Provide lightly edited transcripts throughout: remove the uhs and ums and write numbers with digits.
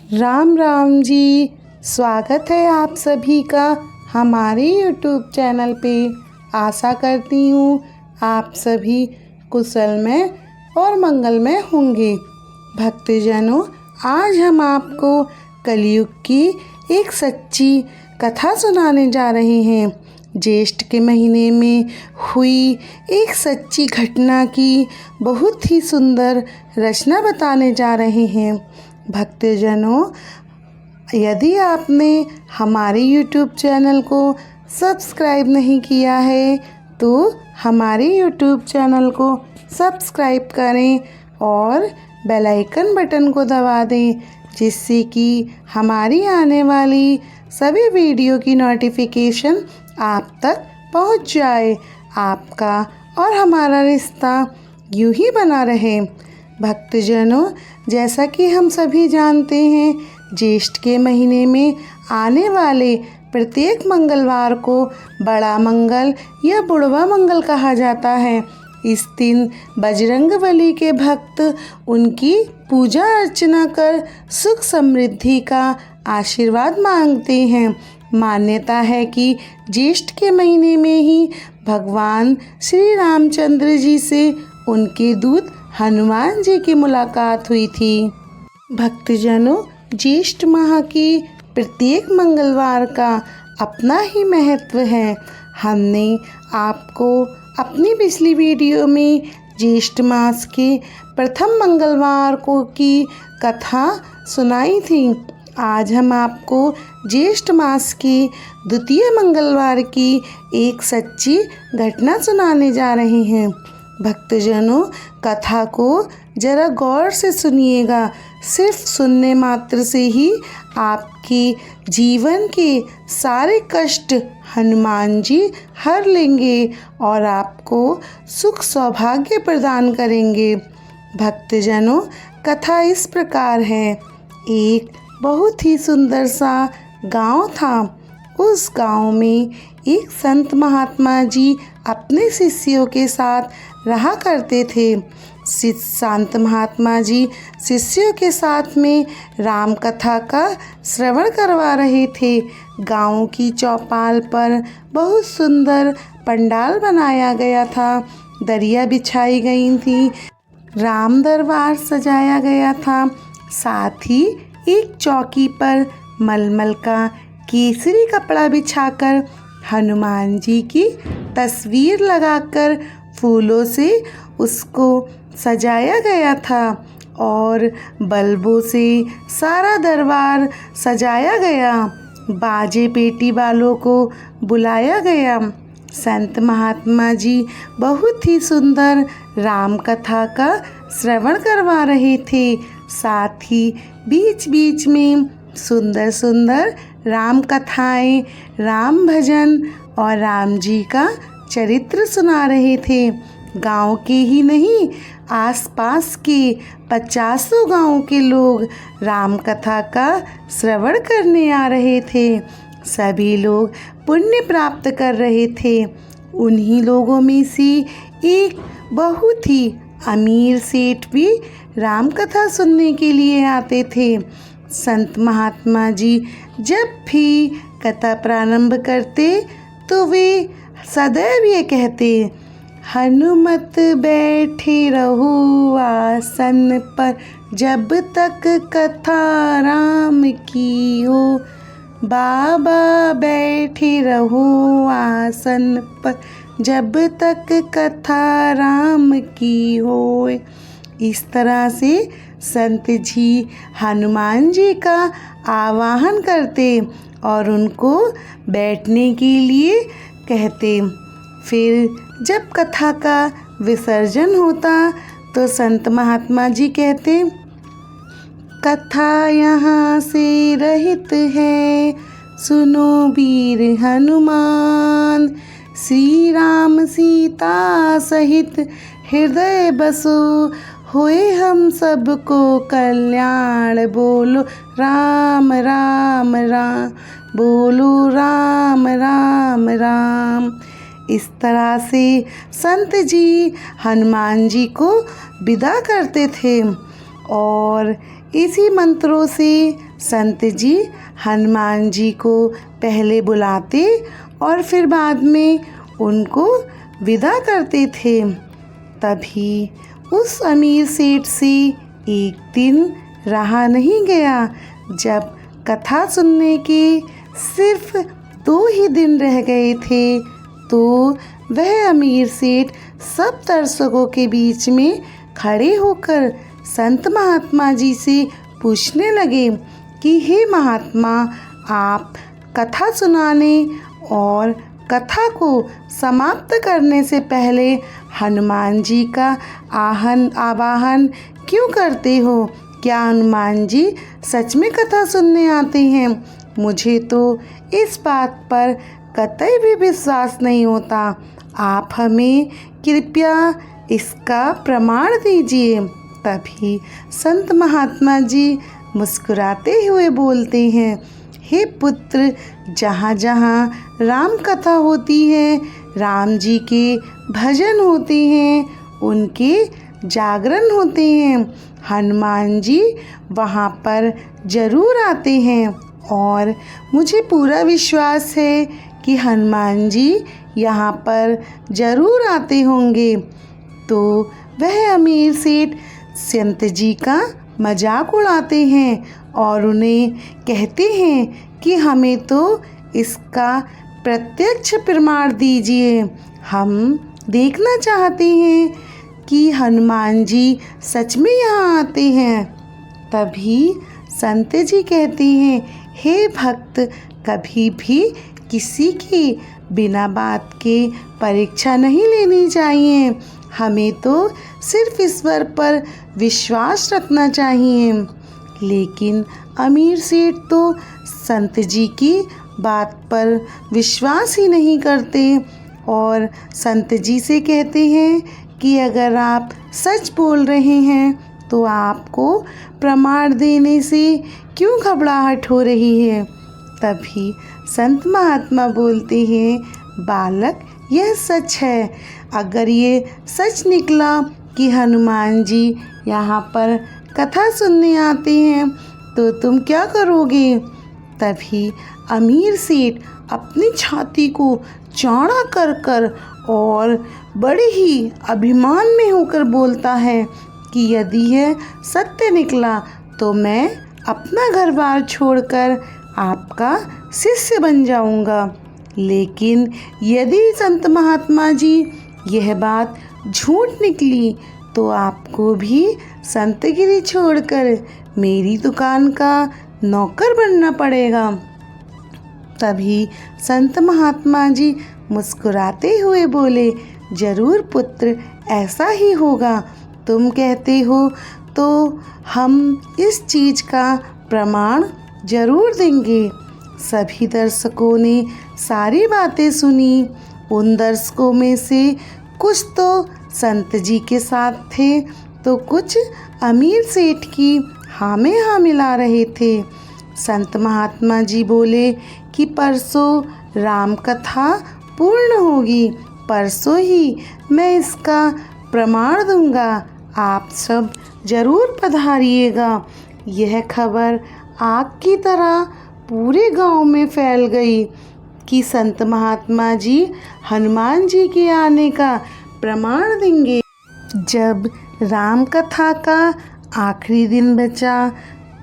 राम राम जी। स्वागत है आप सभी का हमारे YouTube चैनल पे। आशा करती हूँ आप सभी कुशलमय और मंगलमय होंगे। भक्तजनों, आज हम आपको कलयुग की एक सच्ची कथा सुनाने जा रहे हैं। ज्येष्ठ के महीने में हुई एक सच्ची घटना की बहुत ही सुंदर रचना बताने जा रहे हैं। भक्तजनों, यदि आपने हमारे YouTube चैनल को सब्सक्राइब नहीं किया है तो हमारे YouTube चैनल को सब्सक्राइब करें और बेल आइकन बटन को दबा दें, जिससे कि हमारी आने वाली सभी वीडियो की नोटिफिकेशन आप तक पहुंच जाए। आपका और हमारा रिश्ता यूं ही बना रहे। भक्तजनों, जैसा कि हम सभी जानते हैं, ज्येष्ठ के महीने में आने वाले प्रत्येक मंगलवार को बड़ा मंगल या बुढ़वा मंगल कहा जाता है। इस दिन बजरंगबली के भक्त उनकी पूजा अर्चना कर सुख समृद्धि का आशीर्वाद मांगते हैं। मान्यता है कि ज्येष्ठ के महीने में ही भगवान श्री रामचंद्र जी से उनके दूत हनुमान जी की मुलाकात हुई थी। भक्तजनों, ज्येष्ठ माह के प्रत्येक मंगलवार का अपना ही महत्व है। हमने आपको अपनी पिछली वीडियो में ज्येष्ठ मास के प्रथम मंगलवार को की कथा सुनाई थी। आज हम आपको ज्येष्ठ मास के द्वितीय मंगलवार की एक सच्ची घटना सुनाने जा रहे हैं। भक्तजनों, कथा को जरा गौर से सुनिएगा। सिर्फ सुनने मात्र से ही आपके जीवन के सारे कष्ट हनुमान जी हर लेंगे और आपको सुख सौभाग्य प्रदान करेंगे। भक्तजनों, कथा इस प्रकार है। एक बहुत ही सुंदर सा गांव था। उस गांव में एक संत महात्मा जी अपने शिष्यों के साथ रहा करते थे। संत महात्मा जी शिष्यों के साथ में राम कथा का श्रवण करवा रहे थे। गांव की चौपाल पर बहुत सुंदर पंडाल बनाया गया था। दरिया बिछाई गई थी। राम दरबार सजाया गया था। साथ ही एक चौकी पर मलमल का केसरी कपड़ा बिछाकर हनुमान जी की तस्वीर लगाकर फूलों से उसको सजाया गया था और बल्बों से सारा दरबार सजाया गया। बाजे पेटी वालों को बुलाया गया। संत महात्मा जी बहुत ही सुंदर राम कथा का श्रवण करवा रहे थे। साथ ही बीच बीच में सुंदर सुंदर राम कथाएं, राम भजन और राम जी का चरित्र सुना रहे थे। गांव के ही नहीं, आसपास के 50 गांव के लोग राम कथा का श्रवण करने आ रहे थे। सभी लोग पुण्य प्राप्त कर रहे थे। उन्हीं लोगों में से एक बहुत ही अमीर सेठ भी राम कथा सुनने के लिए आते थे। संत महात्मा जी जब भी कथा प्रारंभ करते तो वे सदैव ये कहते, हनुमत बैठे रहो आसन पर, जब तक कथा राम की हो। बाबा बैठे रहो आसन पर, जब तक कथा राम की हो। इस तरह से संत जी हनुमान जी का आवाहन करते और उनको बैठने के लिए कहते। फिर जब कथा का विसर्जन होता तो संत महात्मा जी कहते, कथा यहाँ से रहित है, सुनो वीर हनुमान। श्री राम सीता सहित हृदय बसो, होए हम सबको कल्याण। बोलो राम राम राम, बोलो राम राम राम। इस तरह से संत जी हनुमान जी को विदा करते थे और इसी मंत्रों से संत जी हनुमान जी को पहले बुलाते और फिर बाद में उनको विदा करते थे। तभी उस अमीर सेठ से एक दिन रहा नहीं गया। जब कथा सुनने के सिर्फ 2 ही दिन रह गए थे तो वह अमीर सेठ सब दर्शकों के बीच में खड़े होकर संत महात्मा जी से पूछने लगे कि हे महात्मा, आप कथा सुनाने और कथा को समाप्त करने से पहले हनुमान जी का आवाहन क्यों करते हो? क्या हनुमान जी सच में कथा सुनने आते हैं? मुझे तो इस बात पर कतई भी विश्वास नहीं होता। आप हमें कृपया इसका प्रमाण दीजिए। तभी संत महात्मा जी मुस्कुराते हुए बोलते हैं, हे पुत्र, जहाँ जहाँ राम कथा होती है, राम जी के भजन होते हैं, उनके जागरण होते हैं, हनुमान जी वहाँ पर ज़रूर आते हैं और मुझे पूरा विश्वास है कि हनुमान जी यहाँ पर ज़रूर आते होंगे। तो वह अमीर सेठ संत जी का मजाक उड़ाते हैं और उन्हें कहते हैं कि हमें तो इसका प्रत्यक्ष प्रमाण दीजिए। हम देखना चाहते हैं कि हनुमान जी सच में यहाँ आते हैं। तभी संत जी कहते हैं, हे भक्त, कभी भी किसी की बिना बात के परीक्षा नहीं लेनी चाहिए। हमें तो सिर्फ ईश्वर पर विश्वास रखना चाहिए। लेकिन अमीर सेठ तो संत जी की बात पर विश्वास ही नहीं करते और संत जी से कहते हैं कि अगर आप सच बोल रहे हैं तो आपको प्रमाण देने से क्यों घबराहट हो रही है? तभी संत महात्मा बोलते हैं, बालक, यह सच है। अगर ये सच निकला कि हनुमान जी यहाँ पर कथा सुनने आते हैं तो तुम क्या करोगे? तभी अमीर सेठ अपनी छाती को चौड़ा कर और बड़े ही अभिमान में होकर बोलता है कि यदि यह सत्य निकला तो मैं अपना घर बार छोड़कर आपका शिष्य बन जाऊंगा। लेकिन यदि संत महात्मा जी यह बात झूठ निकली तो आपको भी संतगिरी छोड़कर मेरी दुकान का नौकर बनना पड़ेगा। तभी संत महात्मा जी मुस्कुराते हुए बोले, जरूर पुत्र, ऐसा ही होगा। तुम कहते हो तो हम इस चीज़ का प्रमाण जरूर देंगे। सभी दर्शकों ने सारी बातें सुनी। उन दर्शकों में से कुछ तो संत जी के साथ थे तो कुछ अमीर सेठ की हाँ में हाँ मिला रहे थे। संत महात्मा जी बोले कि परसों राम कथा पूर्ण होगी, परसों ही मैं इसका प्रमाण दूंगा। आप सब ज़रूर पधारिएगा। यह खबर आग की तरह पूरे गांव में फैल गई कि संत महात्मा जी हनुमान जी के आने का प्रमाण देंगे। जब राम कथा का आखिरी दिन बचा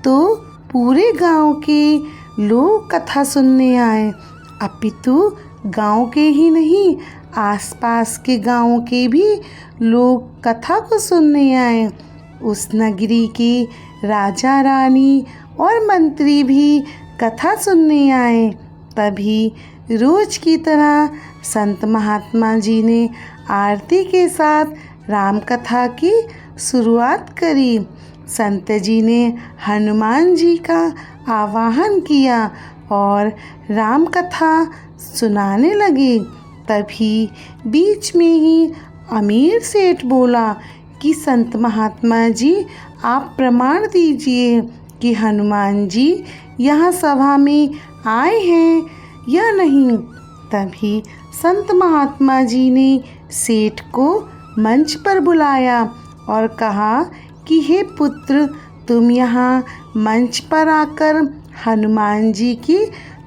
तो पूरे गांव के लोग कथा सुनने आए। अपितु गांव के ही नहीं, आसपास के गांवों के भी लोग कथा को सुनने आए। उस नगरी के राजा रानी और मंत्री भी कथा सुनने आए। तभी रोज की तरह संत महात्मा जी ने आरती के साथ राम कथा की शुरुआत करी। संत जी ने हनुमान जी का आवाहन किया और राम कथा सुनाने लगे। तभी बीच में ही अमीर सेठ बोला कि संत महात्मा जी, आप प्रमाण दीजिए कि हनुमान जी यहाँ सभा में आए हैं या नहीं। तभी संत महात्मा जी ने सेठ को मंच पर बुलाया और कहा कि हे पुत्र, तुम यहाँ मंच पर आकर हनुमान जी की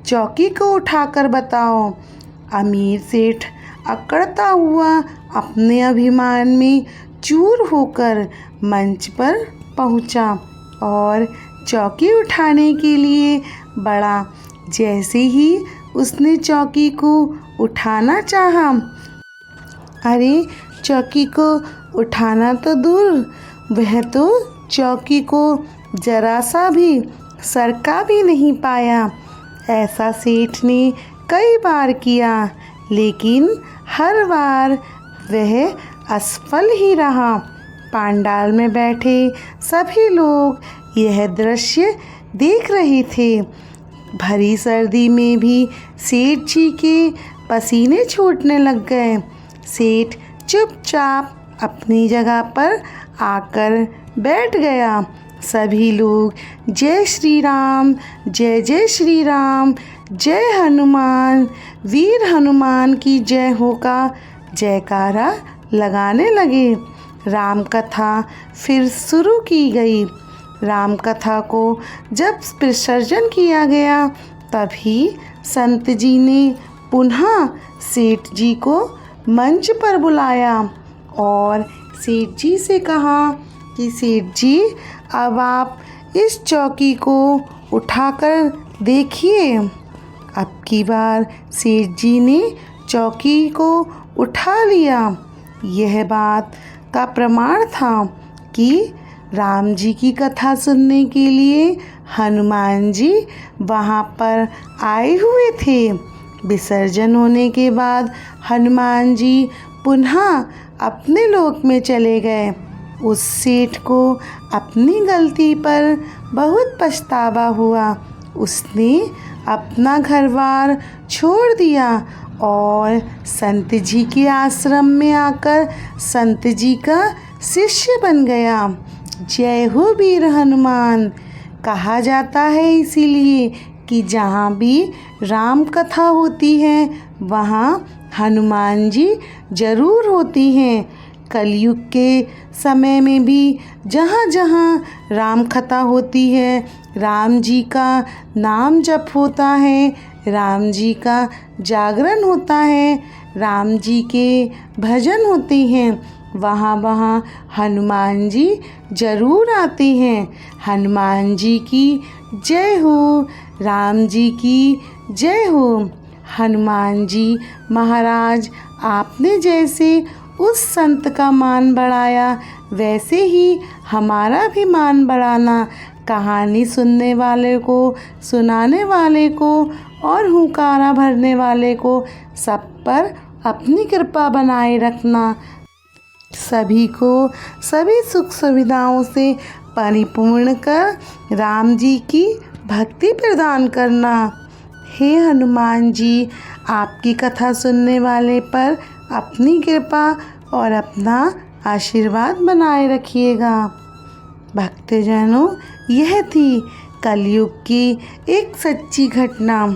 चौकी को उठाकर बताओ। अमीर सेठ अकड़ता हुआ अपने अभिमान में चूर होकर मंच पर पहुँचा और चौकी उठाने के लिए बढ़ा। जैसे ही उसने चौकी को उठाना चाहा, अरे चौकी को उठाना तो दूर, वह तो चौकी को जरा सा भी सरका भी नहीं पाया। ऐसा सेठ ने कई बार किया, लेकिन हर बार वह असफल ही रहा। पंडाल में बैठे सभी लोग यह दृश्य देख रहे थे। भरी सर्दी में भी सेठ जी के पसीने छूटने लग गए। सेठ चुपचाप अपनी जगह पर आकर बैठ गया। सभी लोग जय श्री राम, जय जय श्री राम, जय हनुमान, वीर हनुमान की जय हो का जयकारा लगाने लगे। राम कथा फिर शुरू की गई। राम कथा को जब विसर्जन किया गया, तभी संत जी ने पुनः सेठ जी को मंच पर बुलाया और सेठ जी से कहा कि सेठ जी, अब आप इस चौकी को उठाकर देखिए। अब की बार सेठ जी ने चौकी को उठा लिया। यह बात का प्रमाण था कि राम जी की कथा सुनने के लिए हनुमान जी वहाँ पर आए हुए थे। विसर्जन होने के बाद हनुमान जी पुनः अपने लोक में चले गए। उस सेठ को अपनी गलती पर बहुत पछतावा हुआ। उसने अपना घर-बार छोड़ दिया और संत जी के आश्रम में आकर संत जी का शिष्य बन गया। जय हो वीर हनुमान। कहा जाता है इसीलिए कि जहाँ भी राम कथा होती है वहाँ हनुमान जी जरूर होती हैं। कलयुग के समय में भी जहाँ जहाँ राम कथा होती है, राम जी का नाम जप होता है, राम जी का जागरण होता है, राम जी के भजन होते हैं, वहाँ वहाँ हनुमान जी जरूर आते हैं। हनुमान जी की जय हो, राम जी की जय हो। हनुमान जी महाराज, आपने जैसे उस संत का मान बढ़ाया, वैसे ही हमारा भी मान बढ़ाना। कहानी सुनने वाले को, सुनाने वाले को और हुंकारा भरने वाले को सब पर अपनी कृपा बनाए रखना। सभी को सभी सुख सुविधाओं से परिपूर्ण कर राम जी की भक्ति प्रदान करना। हे हनुमान जी, आपकी कथा सुनने वाले पर अपनी कृपा और अपना आशीर्वाद बनाए रखिएगा। भक्तजनों, यह थी कलयुग की एक सच्ची घटना।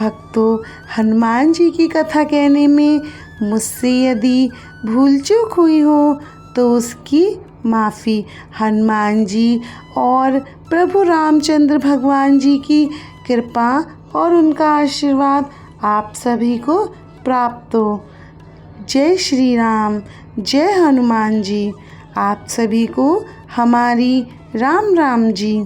भक्तों, हनुमान जी की कथा कहने में मुझसे यदि भूल चूक हुई हो तो उसकी माफ़ी। हनुमान जी और प्रभु रामचंद्र भगवान जी की कृपा और उनका आशीर्वाद आप सभी को प्राप्त हो। जय श्री राम, जय हनुमान जी। आप सभी को हमारी राम राम जी।